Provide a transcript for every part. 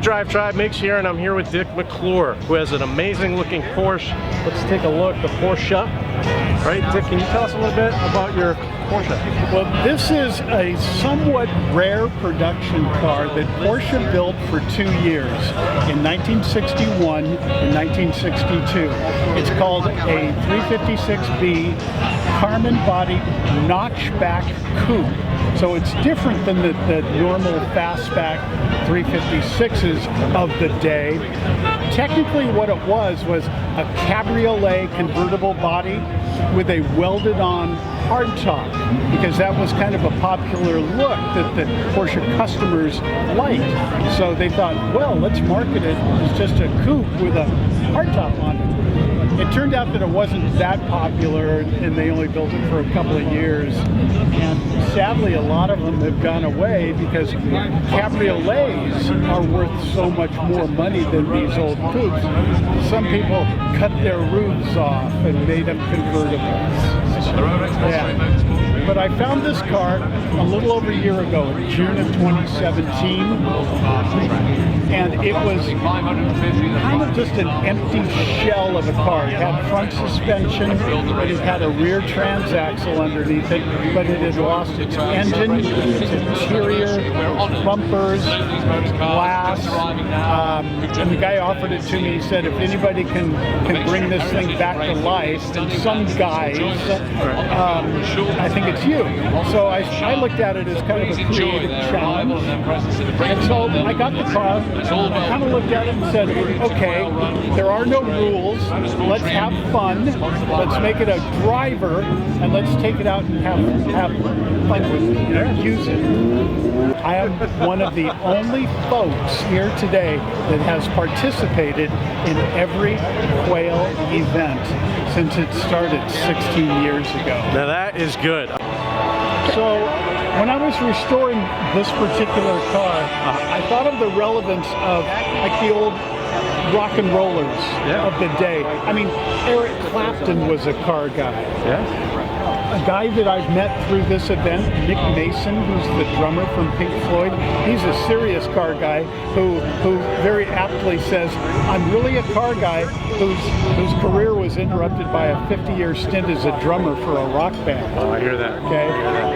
Drivetribe, Migz here, and I'm here with McClure, who has an amazing looking Porsche. Let's take a look, the Porsche. Right, Dick, can you tell us a little bit about your Porsche? Well, this is a somewhat rare production car that Porsche built for 2 years, in 1961 and 1962. It's called a 356B carbon-bodied Notchback Coupe. So it's different than the normal fastback 356s of the day. Technically what it was a cabriolet convertible body with a welded-on hardtop, because that was kind of a popular look that the Porsche customers liked. So they thought, well, let's market it as just a coupe with a hardtop on it. It turned out that it wasn't that popular, and they only built it for a couple of years. And sadly, a lot of them have gone away because cabriolets are worth so much more money than these old coupes. Some people cut their roofs off and made them convertibles. Yeah. But I found this car a little over a year ago, in June of 2017, and it was kind of just an empty shell of a car. It had front suspension, but it had a rear transaxle underneath it, but it had lost its engine, its interior, bumpers, glass, and the guy offered it to me. He said, if anybody can bring this thing back to life, and some guys, I think it's you. So I looked at it as kind of a creative challenge. And so I got the car, I kind of looked at it and said, okay, there are no rules, let's have fun, let's make it a driver, and let's take it out and have fun with it, use it. I am one of the only folks here today that has participated in every Quail event since it started 16 years ago. Now that is good. So when I was restoring this particular car, I thought of the relevance of like the old rock and rollers of the day. I mean, Eric Clapton was a car guy. Yeah. A guy that I've met through this event, Nick Mason, who's the drummer from Pink Floyd, he's a serious car guy who very aptly says, I'm really a car guy whose career was interrupted by a 50-year stint as a drummer for a rock band. Oh, I hear that. Okay,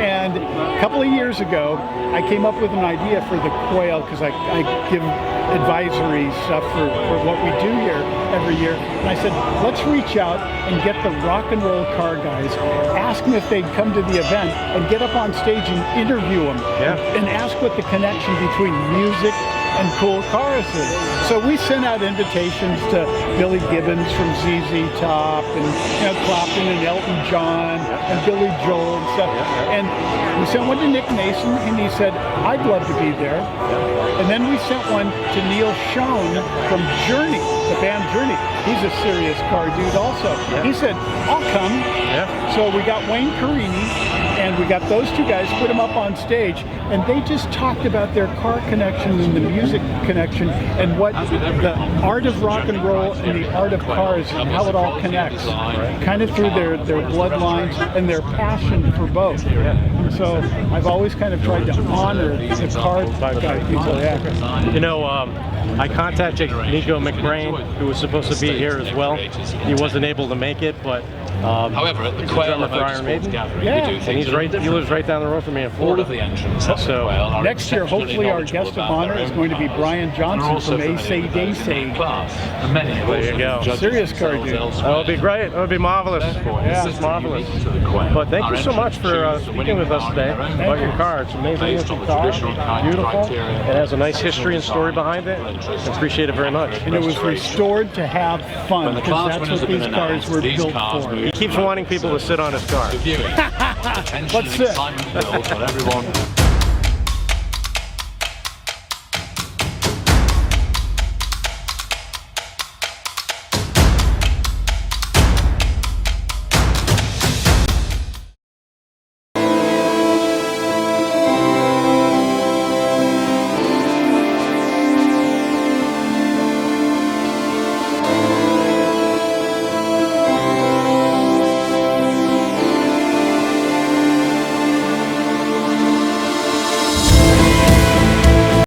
and a couple of years ago, I came up with an idea for the Quail, because I give advisory stuff for what we do here every year, and I said, let's reach out and get the rock and roll car guys, ask them if they'd come to the event, and get up on stage and interview them, and ask what the connection between music and cool cars is. So we sent out invitations to Billy Gibbons from ZZ Top, and Clapton and Elton John and Billy Joel and stuff. And we sent one to Nick Mason, and he said, I'd love to be there. And then we sent one to Neil Schon from Journey, the band Journey. He's a serious car dude also. He said, I'll come. So we got Wayne Carini, and we got those two guys, put them up on stage, and they just talked about their car connection and the music connection and what the art of rock and roll and the art of cars and how it all connects, kind of through their bloodlines and their passion for both. And so I've always kind of tried to honor the car guy people. You know, I contacted Nico McBrain, who was supposed to be here as well. He wasn't able to make it, but however, at the Quail Motorsports Gathering, and he lives right down the road from me in Florida. All of the entrants so next year, hopefully, our guest of honor is going to be Brian Johnson from AC/DC. There you go. Serious car dude. That would be great. That would be marvelous. Yeah, it's marvelous. But thank you so much for speaking with us today about your car. It's an amazing looking car. Beautiful. It has a nice history and story behind it. I appreciate it very much. And it was restored to have fun, because that's what these cars were built for. He keeps wanting people to sit on his car. Let's sit.